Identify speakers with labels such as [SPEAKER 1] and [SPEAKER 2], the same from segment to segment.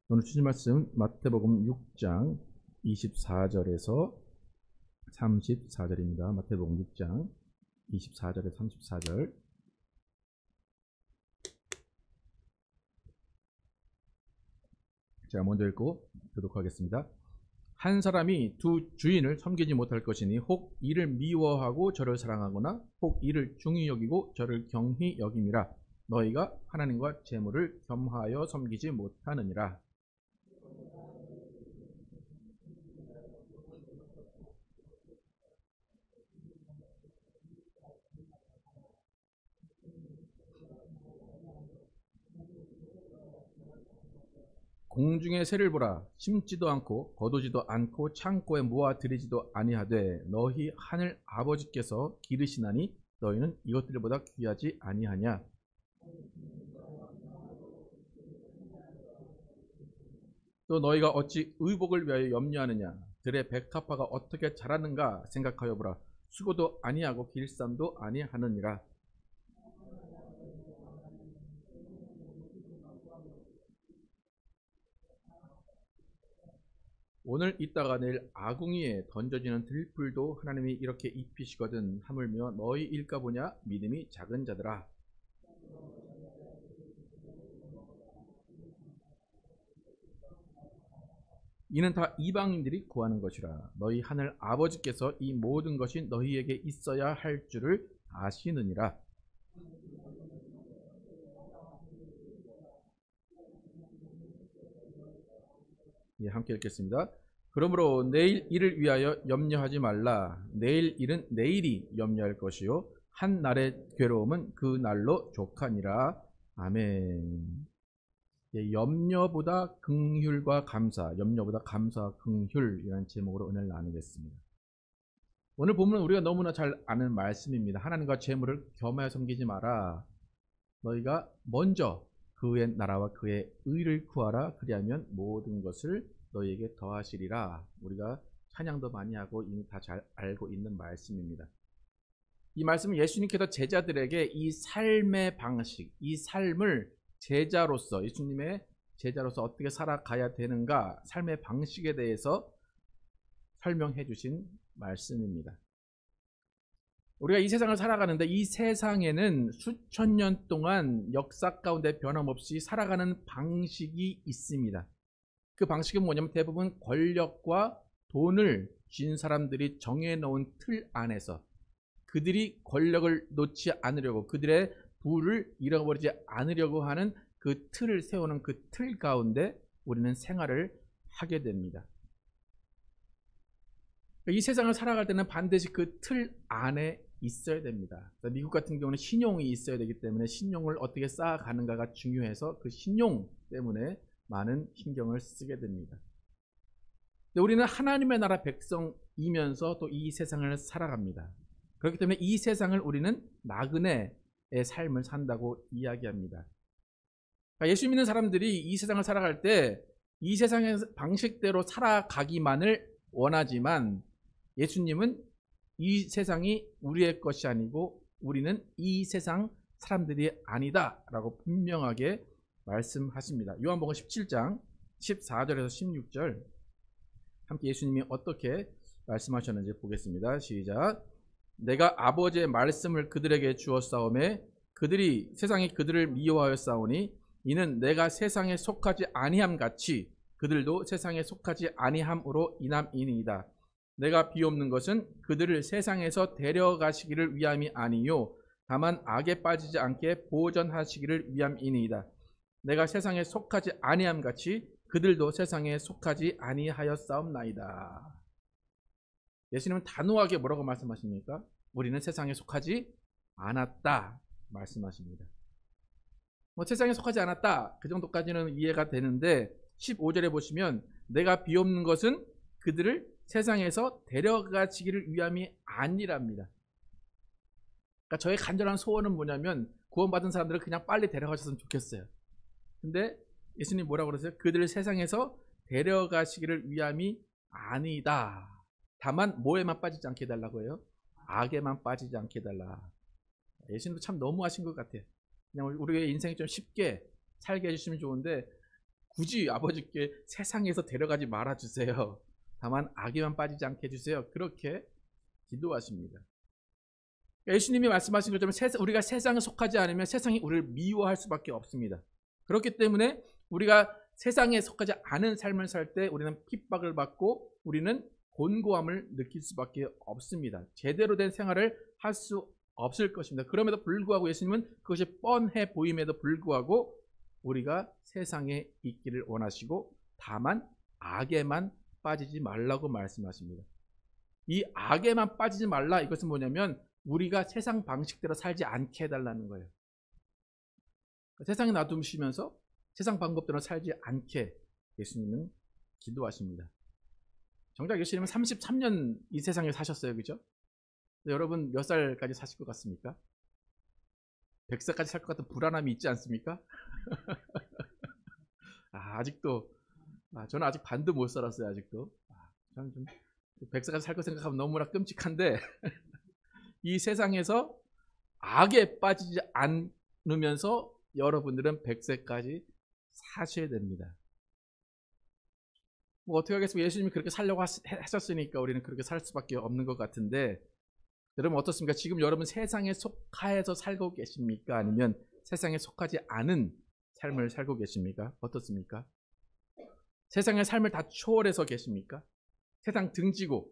[SPEAKER 1] 오늘 주신 말씀 마태복음 6장 24절에서 34절입니다. 마태복음 6장 24절에서 34절. 제가 먼저 읽고 교독하겠습니다. 한 사람이 두 주인을 섬기지 못할 것이니 혹 이를 미워하고 저를 사랑하거나 혹 이를 중히 여기고 저를 경히 여김이라. 너희가 하나님과 재물을 겸하여 섬기지 못하느니라. 공중의 새를 보라. 심지도 않고 거두지도 않고 창고에 모아 들이지도 아니하되 너희 하늘 아버지께서 기르시나니 너희는 이것들보다 귀하지 아니하냐. 또 너희가 어찌 의복을 위하여 염려하느냐. 들의 백합화가 어떻게 자라는가 생각하여 보라. 수고도 아니하고 길쌈도 아니하느니라. 오늘 있다가 내일 아궁이에 던져지는 들풀도 하나님이 이렇게 입히시거든. 하물며 너희 일까 보냐. 믿음이 작은 자들아. 이는 다 이방인들이 구하는 것이라. 너희 하늘 아버지께서 이 모든 것이 너희에게 있어야 할 줄을 아시느니라. 예, 함께 읽겠습니다. 그러므로 내일 일을 위하여 염려하지 말라. 내일 일은 내일이 염려할 것이요 한 날의 괴로움은 그 날로 족하니라. 아멘. 예, 염려보다 긍휼과 감사, 염려보다 감사와 긍휼이라는 제목으로 은혜를 나누겠습니다. 오늘 본문은 우리가 너무나 잘 아는 말씀입니다. 하나님과 재물을 겸하여 섬기지 마라. 너희가 먼저 그의 나라와 그의 의를 구하라. 그리하면 모든 것을 너희에게 더하시리라. 우리가 찬양도 많이 하고 이미 다 잘 알고 있는 말씀입니다. 이 말씀은 예수님께서 제자들에게 이 삶의 방식, 이 삶을 제자로서, 예수님의 제자로서 어떻게 살아가야 되는가, 삶의 방식에 대해서 설명해 주신 말씀입니다. 우리가 이 세상을 살아가는데 이 세상에는 수천 년 동안 역사 가운데 변함없이 살아가는 방식이 있습니다. 그 방식은 뭐냐면 대부분 권력과 돈을 쥔 사람들이 정해놓은 틀 안에서 그들이 권력을 놓지 않으려고, 그들의 부를 잃어버리지 않으려고 하는 그 틀을 세우는 그 틀 가운데 우리는 생활을 하게 됩니다. 이 세상을 살아갈 때는 반드시 그 틀 안에 있어야 됩니다. 미국 같은 경우는 신용이 있어야 되기 때문에 신용을 어떻게 쌓아가는가가 중요해서 그 신용 때문에 많은 신경을 쓰게 됩니다. 근데 우리는 하나님의 나라 백성이면서 또 이 세상을 살아갑니다. 그렇기 때문에 이 세상을 우리는 나그네의 삶을 산다고 이야기합니다. 그러니까 예수 믿는 사람들이 이 세상을 살아갈 때 이 세상의 방식대로 살아가기만을 원하지만 예수님은 이 세상이 우리의 것이 아니고 우리는 이 세상 사람들이 아니다 라고 분명하게 말씀하십니다. 요한복음 17장 14절에서 16절 함께 예수님이 어떻게 말씀하셨는지 보겠습니다. 시작. 내가 아버지의 말씀을 그들에게 주었사오매 그들이 세상이 그들을 미워하였사오니 이는 내가 세상에 속하지 아니함 같이 그들도 세상에 속하지 아니함으로 인함이니이다. 내가 비옵는 것은 그들을 세상에서 데려가시기를 위함이 아니요 다만 악에 빠지지 않게 보전하시기를 위함이니이다. 내가 세상에 속하지 아니함 같이 그들도 세상에 속하지 아니하였사옵나이다. 예수님은 단호하게 뭐라고 말씀하십니까? 우리는 세상에 속하지 않았다 말씀하십니다. 세상에 속하지 않았다 그 정도까지는 이해가 되는데 15절에 보시면 내가 비옵는 것은 그들을 세상에서 데려가시기를 위함이 아니랍니다. 그러니까 저의 간절한 소원은 뭐냐면 구원받은 사람들을 그냥 빨리 데려가셨으면 좋겠어요. 근데 예수님 뭐라고 그러세요? 그들을 세상에서 데려가시기를 위함이 아니다. 다만 뭐에만 빠지지 않게 해달라고 해요? 악에만 빠지지 않게 해달라. 예수님도 참 너무하신 것 같아요. 그냥 우리의 인생이 좀 쉽게 살게 해주시면 좋은데 굳이 아버지께 세상에서 데려가지 말아주세요. 다만 악에만 빠지지 않게 해주세요. 그렇게 기도하십니다. 예수님이 말씀하신 것처럼 우리가 세상에 속하지 않으면 세상이 우리를 미워할 수밖에 없습니다. 그렇기 때문에 우리가 세상에 속하지 않은 삶을 살 때 우리는 핍박을 받고 우리는 곤고함을 느낄 수밖에 없습니다. 제대로 된 생활을 할 수 없을 것입니다. 그럼에도 불구하고 예수님은 그것이 뻔해 보임에도 불구하고 우리가 세상에 있기를 원하시고 다만 악에만 빠지지 말라고 말씀하십니다. 이 악에만 빠지지 말라, 이것은 뭐냐면 우리가 세상 방식대로 살지 않게 해달라는 거예요. 세상에 놔두시면서 세상 방법대로 살지 않게 예수님은 기도하십니다. 정작 예수님은 33년 이 세상에 사셨어요. 그죠? 여러분 몇 살까지 사실 것 같습니까? 100살까지 살 것 같은 불안함이 있지 않습니까? 아직도 저는 아직 반도 못 살았어요. 아직도. 저는 좀 100살까지 살 거 생각하면 너무나 끔찍한데 이 세상에서 악에 빠지지 않으면서 여러분들은 100세까지 사셔야 됩니다. 뭐 어떻게 하겠습니까? 예수님이 그렇게 살려고 하셨으니까 우리는 그렇게 살 수밖에 없는 것 같은데, 여러분 어떻습니까? 지금 여러분 세상에 속하여서 살고 계십니까? 아니면 세상에 속하지 않은 삶을 살고 계십니까? 어떻습니까? 세상의 삶을 다 초월해서 계십니까? 세상 등지고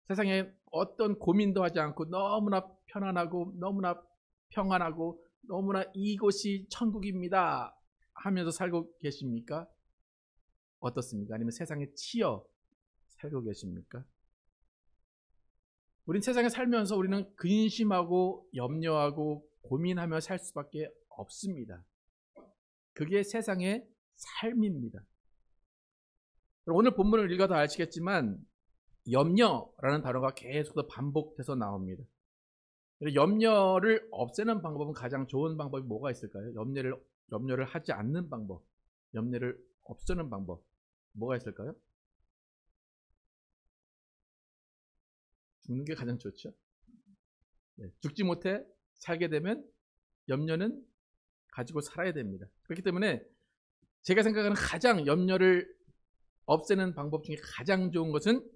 [SPEAKER 1] 세상에 어떤 고민도 하지 않고 너무나 편안하고 너무나 평안하고 너무나 이곳이 천국입니다 하면서 살고 계십니까? 어떻습니까? 아니면 세상에 치여 살고 계십니까? 우린 세상에 살면서 우리는 근심하고 염려하고 고민하며 살 수밖에 없습니다. 그게 세상의 삶입니다. 오늘 본문을 읽어도 아시겠지만 염려라는 단어가 계속 반복돼서 나옵니다. 염려를 없애는 방법은 가장 좋은 방법이 뭐가 있을까요? 염려를 하지 않는 방법, 염려를 없애는 방법 뭐가 있을까요? 죽는 게 가장 좋죠. 죽지 못해 살게 되면 염려는 가지고 살아야 됩니다. 그렇기 때문에 제가 생각하는 가장 염려를 없애는 방법 중에 가장 좋은 것은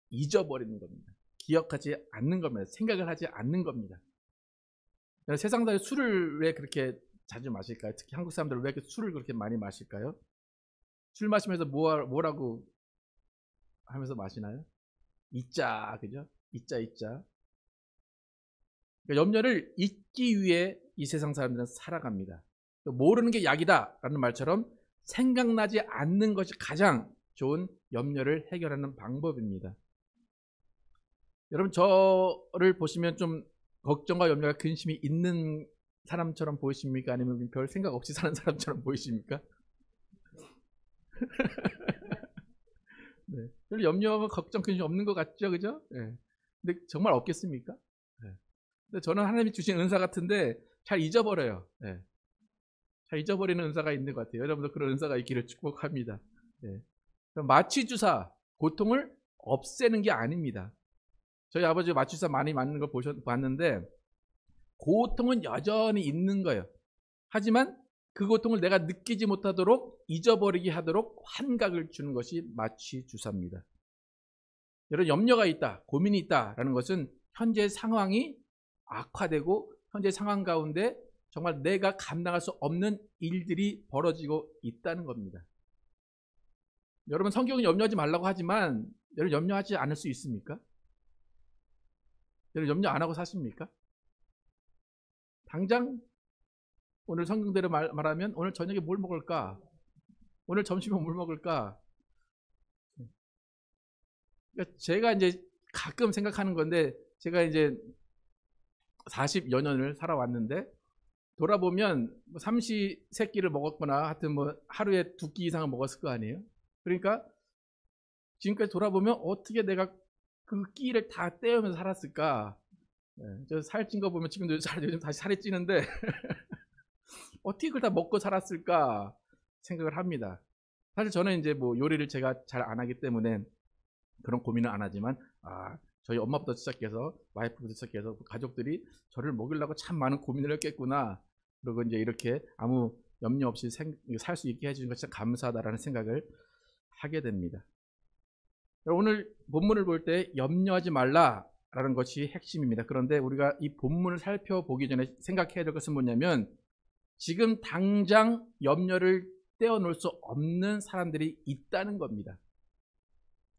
[SPEAKER 1] 잊어버리는 겁니다. 기억하지 않는 겁니다. 생각을 하지 않는 겁니다. 세상 사람들이 술을 왜 그렇게 자주 마실까요? 특히 한국 사람들은 왜 술을 그렇게 많이 마실까요? 술 마시면서 뭐라고 하면서 마시나요? 잊자, 그죠? 잊자. 그러니까 염려를 잊기 위해 이 세상 사람들은 살아갑니다. 모르는 게 약이다 라는 말처럼 생각나지 않는 것이 가장 좋은 염려를 해결하는 방법입니다. 여러분 저를 보시면 좀 걱정과 염려가 근심이 있는 사람처럼 보이십니까? 아니면 별 생각 없이 사는 사람처럼 보이십니까? 네. 별 염려와 걱정, 근심 없는 것 같죠, 그죠? 네. 근데 정말 없겠습니까? 네. 근데 저는 하나님이 주신 은사 같은데 잘 잊어버려요. 네. 잘 잊어버리는 은사가 있는 것 같아요. 여러분도 그런 은사가 있기를 축복합니다. 네. 마취주사, 고통을 없애는 게 아닙니다. 저희 아버지 마취주사 많이 맞는 걸 봤는데 고통은 여전히 있는 거예요. 하지만 그 고통을 내가 느끼지 못하도록 잊어버리게 하도록 환각을 주는 것이 마취주사입니다. 여러분 염려가 있다, 고민이 있다라는 것은 현재 상황이 악화되고 현재 상황 가운데 정말 내가 감당할 수 없는 일들이 벌어지고 있다는 겁니다. 여러분 성경은 염려하지 말라고 하지만 여러분 염려하지 않을 수 있습니까? 여러분 염려 안 하고 사십니까? 당장 오늘 성경대로 말하면 오늘 저녁에 뭘 먹을까? 오늘 점심에 뭘 먹을까? 그러니까 제가 이제 가끔 생각하는 건데 제가 이제 40여 년을 살아왔는데 돌아보면 뭐 삼시세끼를 먹었거나 하여튼 뭐 하루에 2끼 이상을 먹었을 거 아니에요? 그러니까 지금까지 돌아보면 어떻게 내가 그 끼를 다 떼우면서 살았을까? 저 살찐 거 보면 지금도 요즘 다시 살이 찌는데 어떻게 그걸 다 먹고 살았을까 생각을 합니다. 사실 저는 이제 뭐 요리를 제가 잘 안 하기 때문에 그런 고민은 안 하지만 저희 엄마부터 시작해서 와이프부터 시작해서 가족들이 저를 먹이려고 참 많은 고민을 했겠구나. 그리고 이제 이렇게 아무 염려 없이 살 수 있게 해주는 것이 감사하다라는 생각을 하게 됩니다. 오늘 본문을 볼 때 염려하지 말라라는 것이 핵심입니다. 그런데 우리가 이 본문을 살펴보기 전에 생각해야 될 것은 뭐냐면 지금 당장 염려를 떼어놓을 수 없는 사람들이 있다는 겁니다.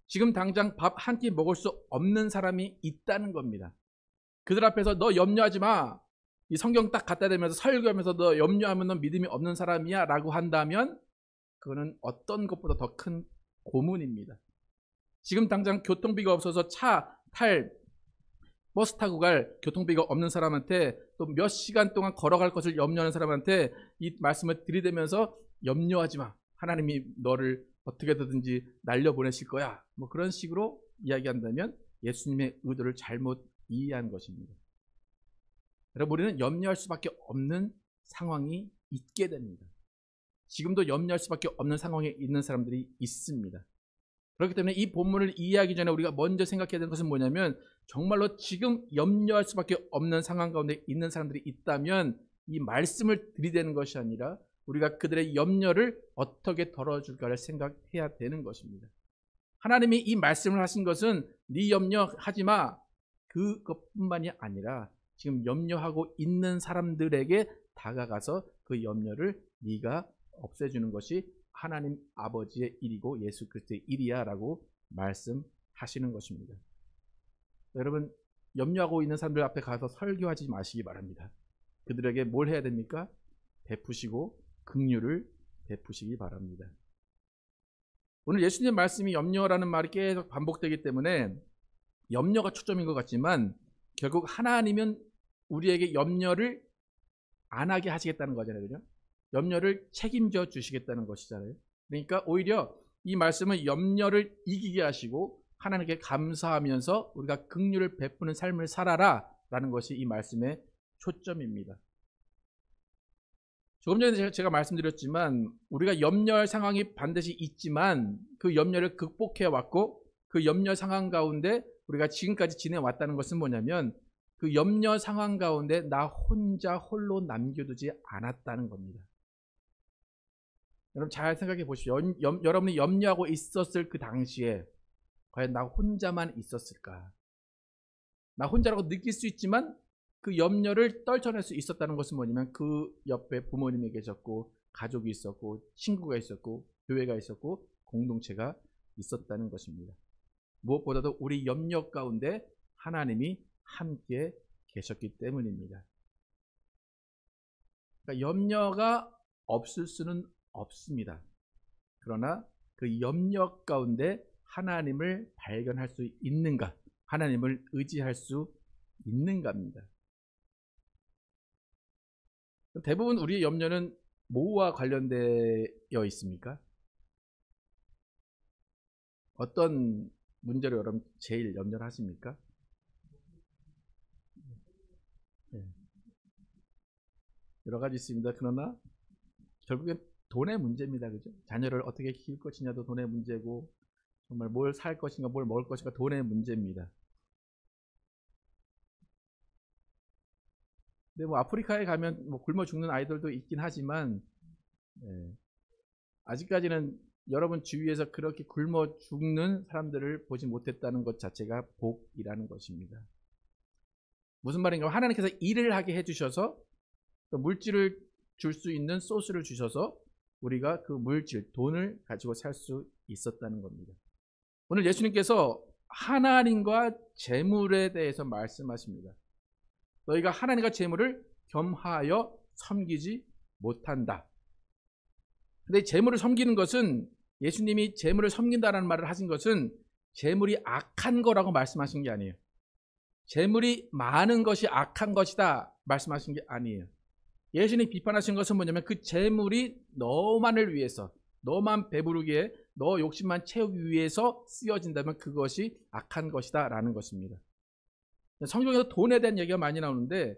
[SPEAKER 1] 지금 당장 밥 한 끼 먹을 수 없는 사람이 있다는 겁니다. 그들 앞에서 너 염려하지 마. 이 성경 딱 갖다 대면서 설교하면서 너 염려하면 넌 믿음이 없는 사람이야 라고 한다면 그거는 어떤 것보다 더 큰 고문입니다. 지금 당장 교통비가 없어서 버스 타고 갈 교통비가 없는 사람한테 또 몇 시간 동안 걸어갈 것을 염려하는 사람한테 이 말씀을 들이대면서 염려하지 마. 하나님이 너를 어떻게든지 날려보내실 거야. 뭐 그런 식으로 이야기한다면 예수님의 의도를 잘못 이해한 것입니다. 여러분, 우리는 염려할 수밖에 없는 상황이 있게 됩니다. 지금도 염려할 수밖에 없는 상황에 있는 사람들이 있습니다. 그렇기 때문에 이 본문을 이해하기 전에 우리가 먼저 생각해야 되는 것은 뭐냐면 정말로 지금 염려할 수밖에 없는 상황 가운데 있는 사람들이 있다면 이 말씀을 들이대는 것이 아니라 우리가 그들의 염려를 어떻게 덜어줄까를 생각해야 되는 것입니다. 하나님이 이 말씀을 하신 것은 네 염려하지 마. 그것뿐만이 아니라 지금 염려하고 있는 사람들에게 다가가서 그 염려를 네가 없애주는 것이 하나님 아버지의 일이고 예수 그리스도의 일이야 라고 말씀하시는 것입니다. 여러분, 염려하고 있는 사람들 앞에 가서 설교하지 마시기 바랍니다. 그들에게 뭘 해야 됩니까? 베푸시고 긍휼을 베푸시기 바랍니다. 오늘 예수님 말씀이 염려라는 말이 계속 반복되기 때문에 염려가 초점인 것 같지만 결국 하나님은 우리에게 염려를 안 하게 하시겠다는 거잖아요. 그죠? 염려를 책임져 주시겠다는 것이잖아요. 그러니까 오히려 이 말씀은 염려를 이기게 하시고 하나님께 감사하면서 우리가 긍휼을 베푸는 삶을 살아라 라는 것이 이 말씀의 초점입니다. 조금 전에 제가 말씀드렸지만 우리가 염려할 상황이 반드시 있지만 그 염려를 극복해 왔고 그 염려 상황 가운데 우리가 지금까지 지내왔다는 것은 뭐냐면 그 염려 상황 가운데 나 혼자 홀로 남겨두지 않았다는 겁니다. 여러분 잘 생각해 보십시오. 여러분이 염려하고 있었을 그 당시에 과연 나 혼자만 있었을까? 나 혼자라고 느낄 수 있지만 그 염려를 떨쳐낼 수 있었다는 것은 뭐냐면 그 옆에 부모님이 계셨고 가족이 있었고 친구가 있었고 교회가 있었고 공동체가 있었다는 것입니다. 무엇보다도 우리 염려 가운데 하나님이 함께 계셨기 때문입니다. 그러니까 염려가 없을 수는 없습니다. 그러나 그 염려 가운데 하나님을 발견할 수 있는가, 하나님을 의지할 수 있는가입니다. 대부분 우리의 염려는 뭐와 관련되어 있습니까? 어떤 문제로 여러분 제일 염려를 하십니까? 여러 가지 있습니다. 그러나 결국엔 돈의 문제입니다. 그죠? 자녀를 어떻게 키울 것이냐도 돈의 문제고 정말 뭘 살 것인가 뭘 먹을 것인가 돈의 문제입니다. 근데 뭐 아프리카에 가면 뭐 굶어 죽는 아이들도 있긴 하지만 아직까지는 여러분 주위에서 그렇게 굶어 죽는 사람들을 보지 못했다는 것 자체가 복이라는 것입니다. 무슨 말인가? 하나님께서 일을 하게 해주셔서 또 물질을 줄 수 있는 소스를 주셔서 우리가 그 물질, 돈을 가지고 살 수 있었다는 겁니다. 오늘 예수님께서 하나님과 재물에 대해서 말씀하십니다. 너희가 하나님과 재물을 겸하여 섬기지 못한다. 근데 재물을 섬기는 것은 예수님이 재물을 섬긴다라는 말을 하신 것은 재물이 악한 거라고 말씀하신 게 아니에요. 재물이 많은 것이 악한 것이다 말씀하신 게 아니에요. 예수님이 비판하신 것은 뭐냐면 그 재물이 너만을 위해서, 너만 배부르게, 너 욕심만 채우기 위해서 쓰여진다면 그것이 악한 것이다 라는 것입니다. 성경에서 돈에 대한 얘기가 많이 나오는데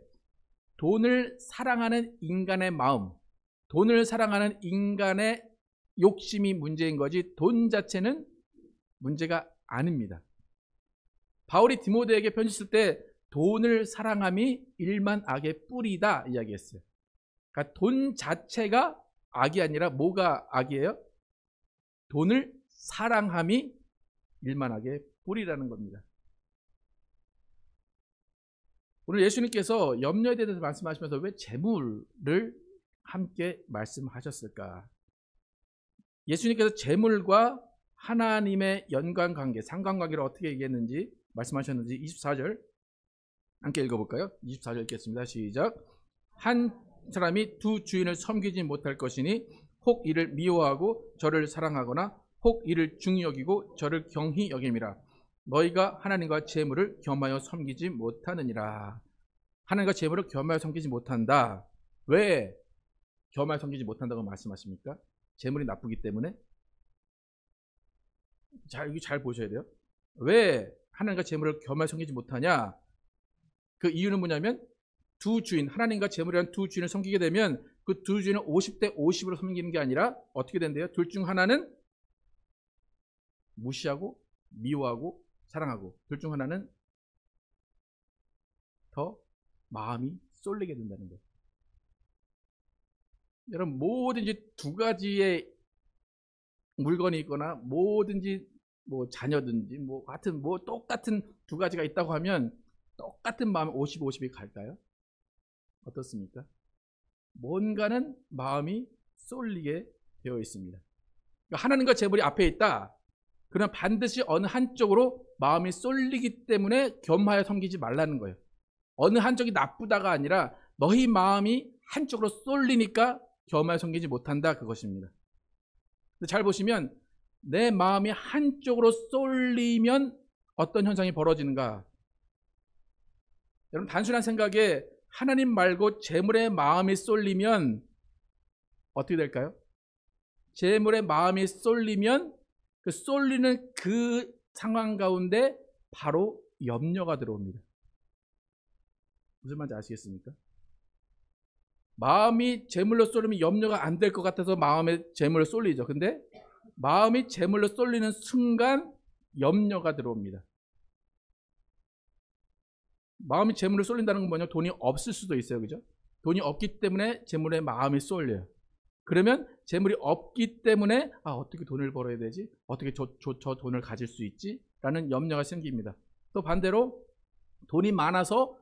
[SPEAKER 1] 돈을 사랑하는 인간의 마음, 돈을 사랑하는 인간의 욕심이 문제인 거지 돈 자체는 문제가 아닙니다. 바울이 디모데에게 편지 쓸 때 돈을 사랑함이 일만 악의 뿌리다 이야기했어요. 그러니까 돈 자체가 악이 아니라 뭐가 악이에요? 돈을 사랑함이 일만하게 뿌리라는 겁니다. 오늘 예수님께서 염려에 대해서 말씀하시면서 왜 재물을 함께 말씀하셨을까? 예수님께서 재물과 하나님의 연관관계, 상관관계를 어떻게 얘기했는지 말씀하셨는지 24절 함께 읽어볼까요? 24절 읽겠습니다. 시작. 한 사람이 두 주인을 섬기지 못할 것이니 혹 이를 미워하고 저를 사랑하거나 혹 이를 중히 여기고 저를 경히 여김이라. 너희가 하나님과 재물을 겸하여 섬기지 못하느니라. 하나님과 재물을 겸하여 섬기지 못한다. 왜 겸하여 섬기지 못한다고 말씀하십니까? 재물이 나쁘기 때문에? 여기 잘 보셔야 돼요. 왜 하나님과 재물을 겸하여 섬기지 못하냐? 그 이유는 뭐냐면 두 주인, 하나님과 재물이라는 두 주인을 섬기게 되면 그 두 주인은 50대 50으로 섬기는 게 아니라 어떻게 된대요? 둘 중 하나는 무시하고 미워하고 사랑하고, 둘 중 하나는 더 마음이 쏠리게 된다는 거예요. 여러분, 뭐든지 두 가지의 물건이 있거나 뭐든지 뭐 자녀든지 뭐 같은 뭐 똑같은 두 가지가 있다고 하면 똑같은 마음 50, 50이 갈까요? 어떻습니까? 뭔가는 마음이 쏠리게 되어 있습니다. 그러니까 하나님과 재물이 앞에 있다. 그러나 반드시 어느 한쪽으로 마음이 쏠리기 때문에 겸하여 섬기지 말라는 거예요. 어느 한쪽이 나쁘다가 아니라 너희 마음이 한쪽으로 쏠리니까 겸하여 섬기지 못한다, 그것입니다. 잘 보시면 내 마음이 한쪽으로 쏠리면 어떤 현상이 벌어지는가? 여러분, 단순한 생각에 하나님 말고 재물에 마음이 쏠리면 어떻게 될까요? 재물에 마음이 쏠리면 그 쏠리는 그 상황 가운데 바로 염려가 들어옵니다. 무슨 말인지 아시겠습니까? 마음이 재물로 쏠리면 염려가 안 될 것 같아서 마음에 재물로 쏠리죠. 근데 마음이 재물로 쏠리는 순간 염려가 들어옵니다. 마음이 재물로 쏠린다는 건 뭐냐? 돈이 없을 수도 있어요. 그죠? 돈이 없기 때문에 재물에 마음이 쏠려요. 그러면 재물이 없기 때문에 어떻게 돈을 벌어야 되지? 어떻게 저 돈을 가질 수 있지? 라는 염려가 생깁니다. 또 반대로 돈이 많아서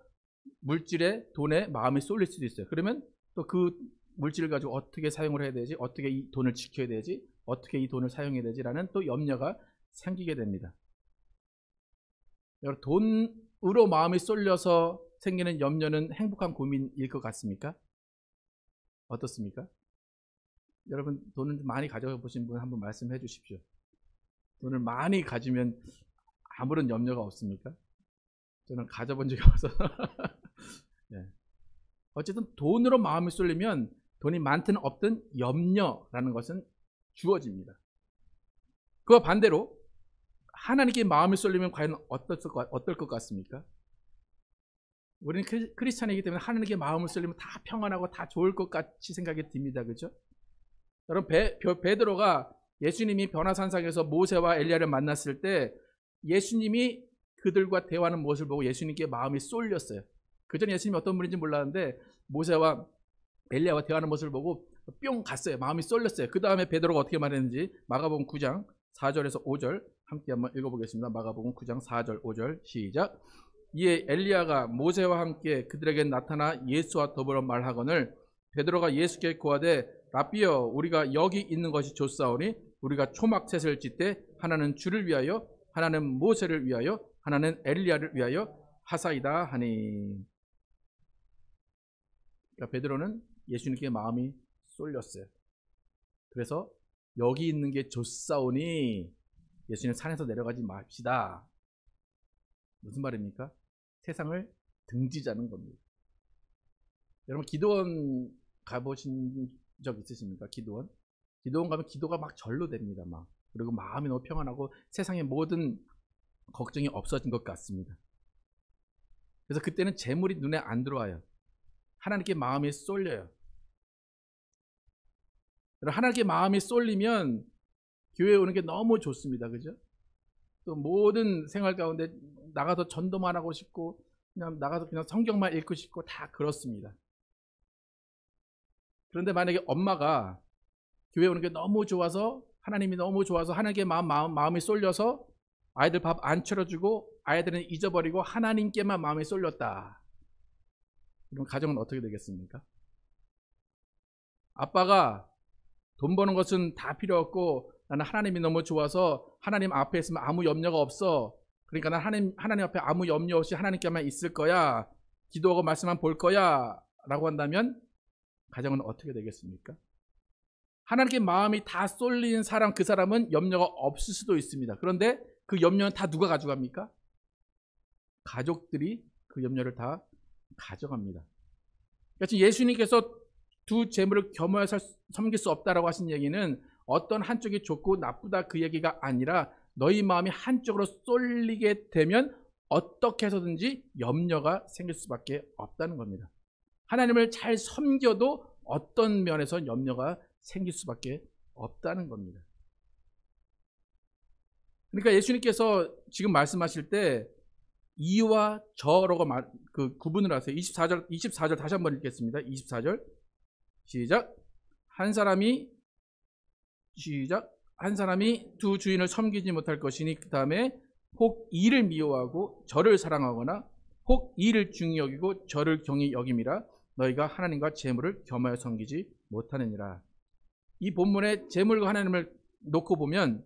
[SPEAKER 1] 물질에, 돈에 마음이 쏠릴 수도 있어요. 그러면 또 그 물질을 가지고 어떻게 사용을 해야 되지? 어떻게 이 돈을 지켜야 되지? 어떻게 이 돈을 사용해야 되지? 라는 또 염려가 생기게 됩니다. 여러분, 돈으로 마음이 쏠려서 생기는 염려는 행복한 고민일 것 같습니까? 어떻습니까? 여러분, 돈을 많이 가져가 보신 분 한번 말씀해 주십시오. 돈을 많이 가지면 아무런 염려가 없습니까? 저는 가져본 적이 없어서. 네. 어쨌든 돈으로 마음이 쏠리면 돈이 많든 없든 염려라는 것은 주어집니다. 그와 반대로 하나님께 마음이 쏠리면 과연 어떨 것 같습니까? 우리는 크리스찬이기 때문에 하나님께 마음을 쏠리면 다 평안하고 다 좋을 것 같이 생각이 듭니다. 그렇죠? 여러분, 베드로가 예수님이 변화산상에서 모세와 엘리야를 만났을 때 예수님이 그들과 대화하는 모습을 보고 예수님께 마음이 쏠렸어요. 그전에 예수님이 어떤 분인지 몰랐는데 모세와 엘리야와 대화하는 모습을 보고 뿅 갔어요. 마음이 쏠렸어요. 그 다음에 베드로가 어떻게 말했는지 마가복음 9장 4절에서 5절 함께 한번 읽어보겠습니다. 마가복음 9장 4절 5절 시작. 이에 엘리야가 모세와 함께 그들에게 나타나 예수와 더불어 말하거늘 베드로가 예수께 고하되 라삐여, 우리가 여기 있는 것이 좋사오니 우리가 초막셋을 짓되 하나는 주를 위하여 하나는 모세를 위하여 하나는 엘리야를 위하여 하사이다 하니. 그러니까 베드로는 예수님께 마음이 쏠렸어요. 그래서 여기 있는 게 좋사오니 예수님 산에서 내려가지 맙시다. 무슨 말입니까? 세상을 등지자는 겁니다. 여러분, 기도원 가보신 적 있으십니까? 기도원 가면 기도가 막 절로 됩니다. 막. 그리고 마음이 너무 평안하고 세상의 모든 걱정이 없어진 것 같습니다. 그래서 그때는 재물이 눈에 안 들어와요. 하나님께 마음이 쏠려요. 하나님께 마음이 쏠리면 교회에 오는 게 너무 좋습니다. 그죠? 또 모든 생활 가운데 나가서 전도만 하고 싶고 그냥 나가서 그냥 성경만 읽고 싶고 다 그렇습니다. 그런데 만약에 엄마가 교회 오는 게 너무 좋아서, 하나님이 너무 좋아서, 하나님께 마음이 쏠려서 아이들 밥 안 차려주고 아이들은 잊어버리고 하나님께만 마음이 쏠렸다. 그럼 가정은 어떻게 되겠습니까? 아빠가 돈 버는 것은 다 필요 없고 나는 하나님이 너무 좋아서 하나님 앞에 있으면 아무 염려가 없어. 그러니까 난 하나님 앞에 아무 염려 없이 하나님께만 있을 거야. 기도하고 말씀만 볼 거야. 라고 한다면 가정은 어떻게 되겠습니까? 하나님께 마음이 다 쏠린 사람, 그 사람은 염려가 없을 수도 있습니다. 그런데 그 염려는 다 누가 가져갑니까? 가족들이 그 염려를 다 가져갑니다. 그러니까 지금 예수님께서 두 재물을 겸하여 섬길 수 없다라고 하신 얘기는 어떤 한쪽이 좋고 나쁘다 그 얘기가 아니라 너희 마음이 한쪽으로 쏠리게 되면 어떻게 해서든지 염려가 생길 수밖에 없다는 겁니다. 하나님을 잘 섬겨도 어떤 면에서 염려가 생길 수밖에 없다는 겁니다. 그러니까 예수님께서 지금 말씀하실 때 이와 저라고 구분을 하세요. 24절 다시 한번 읽겠습니다. 24절 시작. 한 사람이 두 주인을 섬기지 못할 것이니 그 다음에 혹 이를 미워하고 저를 사랑하거나 혹 이를 중히 여기고 저를 경히 여김이라 너희가 하나님과 재물을 겸하여 섬기지 못하느니라. 이 본문에 재물과 하나님을 놓고 보면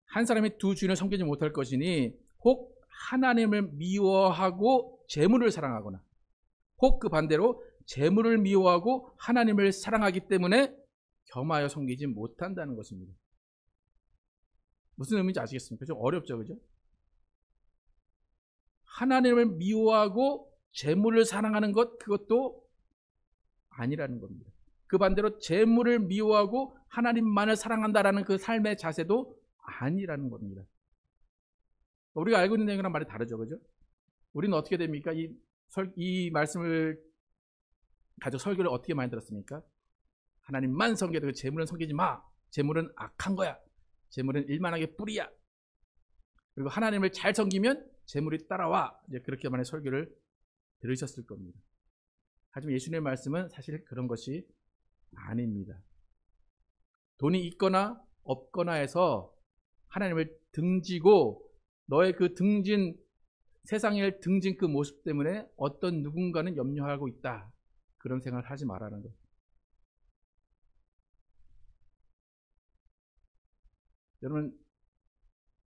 [SPEAKER 1] 한 사람이 두 주인을 섬기지 못할 것이니 혹 하나님을 미워하고 재물을 사랑하거나 혹 그 반대로 재물을 미워하고 하나님을 사랑하기 때문에 겸하여 섬기지 못한다는 것입니다. 무슨 의미인지 아시겠습니까? 좀 어렵죠, 그죠? 하나님을 미워하고 재물을 사랑하는 것, 그것도 아니라는 겁니다. 그 반대로 재물을 미워하고 하나님만을 사랑한다라는 그 삶의 자세도 아니라는 겁니다. 우리가 알고 있는 내용이랑 말이 다르죠, 그죠? 우리는 어떻게 됩니까? 이 말씀을 가지고 설교를 어떻게 많이 들었습니까? 하나님만 섬겨도 재물은 섬기지 마. 재물은 악한 거야. 재물은 일만하게 뿌리야. 그리고 하나님을 잘 섬기면 재물이 따라와. 이제 그렇게 많이 설교를 들으셨을 겁니다. 하지만 예수님의 말씀은 사실 그런 것이 아닙니다. 돈이 있거나 없거나 해서 하나님을 등지고 너의 그 세상에 등진 그 모습 때문에 어떤 누군가는 염려하고 있다. 그런 생각을 하지 말라는 것. 여러분,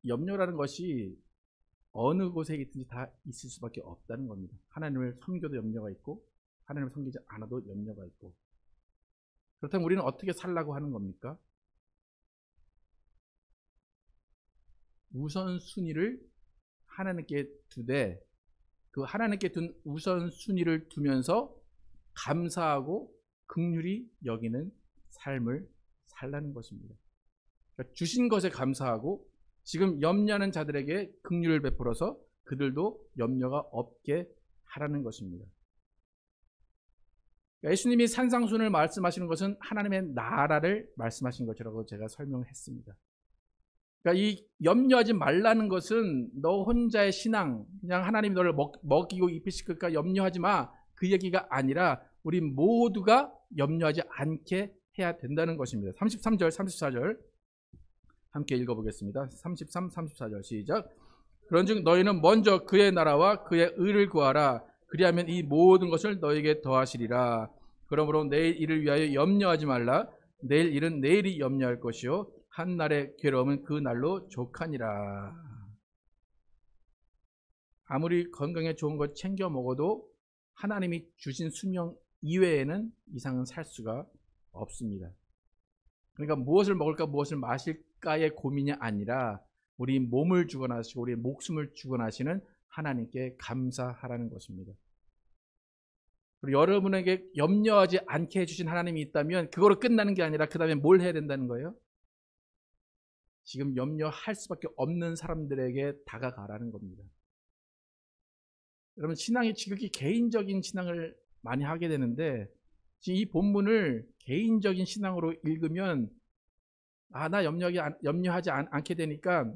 [SPEAKER 1] 염려라는 것이 어느 곳에 있든지 다 있을 수밖에 없다는 겁니다. 하나님을 섬겨도 염려가 있고 하나님을 섬기지 않아도 염려가 있고. 그렇다면 우리는 어떻게 살라고 하는 겁니까? 우선순위를 하나님께 두되 그 하나님께 둔 우선순위를 두면서 감사하고 긍휼히 여기는 삶을 살라는 것입니다. 그러니까 주신 것에 감사하고 지금 염려하는 자들에게 긍휼을 베풀어서 그들도 염려가 없게 하라는 것입니다. 예수님이 산상순을 말씀하시는 것은 하나님의 나라를 말씀하신 것이라고 제가 설명했습니다. 그러니까 이 염려하지 말라는 것은 너 혼자의 신앙, 그냥 하나님이 너를 먹이고 입히실 것까 염려하지 마. 그 얘기가 아니라 우리 모두가 염려하지 않게 해야 된다는 것입니다. 33절, 34절 함께 읽어보겠습니다. 33, 34절 시작. 그런즉 너희는 먼저 그의 나라와 그의 의를 구하라. 그리하면 이 모든 것을 너희에게 더하시리라. 그러므로 내일 일을 위하여 염려하지 말라. 내일 일은 내일이 염려할 것이요 한 날의 괴로움은 그 날로 족하니라. 아무리 건강에 좋은 것 챙겨 먹어도 하나님이 주신 수명 이외에는 이상은 살 수가 없습니다. 그러니까 무엇을 먹을까 무엇을 마실까의 고민이 아니라 우리 몸을 주관하시고 우리 목숨을 주관하시는 하나님께 감사하라는 것입니다. 그리고 여러분에게 염려하지 않게 해주신 하나님이 있다면 그거로 끝나는 게 아니라 그 다음에 뭘 해야 된다는 거예요? 지금 염려할 수밖에 없는 사람들에게 다가가라는 겁니다. 여러분, 신앙이 지극히 개인적인 신앙을 많이 하게 되는데 지금 이 본문을 개인적인 신앙으로 읽으면 나 염려하지 않게 되니까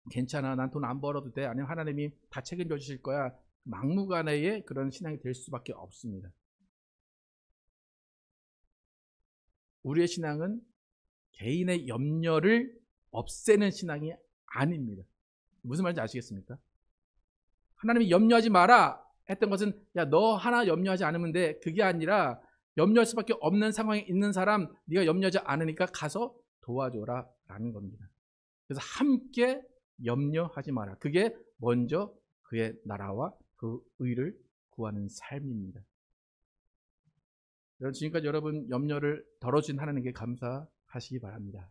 [SPEAKER 1] 괜찮아, 난 돈 안 벌어도 돼, 아니면 하나님이 다 책임져 주실 거야, 막무가내의 그런 신앙이 될 수밖에 없습니다. 우리의 신앙은 개인의 염려를 없애는 신앙이 아닙니다. 무슨 말인지 아시겠습니까? 하나님이 염려하지 마라 했던 것은 야, 너 하나 염려하지 않으면 돼. 그게 아니라 염려할 수밖에 없는 상황에 있는 사람 네가 염려하지 않으니까 가서 도와줘라 라는 겁니다. 그래서 함께 염려하지 마라. 그게 먼저 그의 나라와 그 의를 구하는 삶입니다. 지금까지 여러분 염려를 덜어준 하나님께 감사하시기 바랍니다.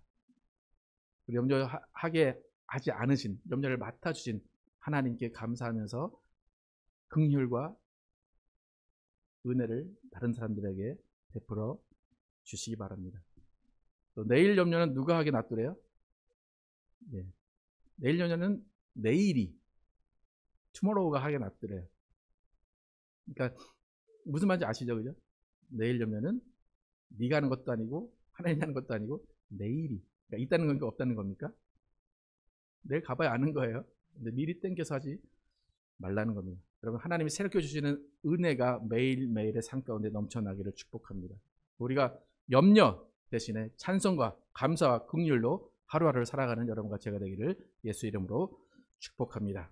[SPEAKER 1] 염려하게 하지 않으신, 염려를 맡아주신 하나님께 감사하면서 긍휼과 은혜를 다른 사람들에게 베풀어 주시기 바랍니다. 또 내일 염려는 누가 하게 놔두래요? 네. 내일 염려는 내일이, tomorrow가 하게 놔두래요. 그러니까 무슨 말인지 아시죠? 그죠? 내일 염려는 네가 하는 것도 아니고 하나님이 하는 것도 아니고 내일이, 그러니까 있다는 겁니까? 없다는 겁니까? 내일 가봐야 아는 거예요. 근데 미리 땡겨서 하지 말라는 겁니다. 여러분, 하나님이 새롭게 주시는 은혜가 매일매일의 삶 가운데 넘쳐나기를 축복합니다. 우리가 염려 대신에 찬송과 감사와 긍휼로 하루하루를 살아가는 여러분과 제가 되기를 예수 이름으로 축복합니다.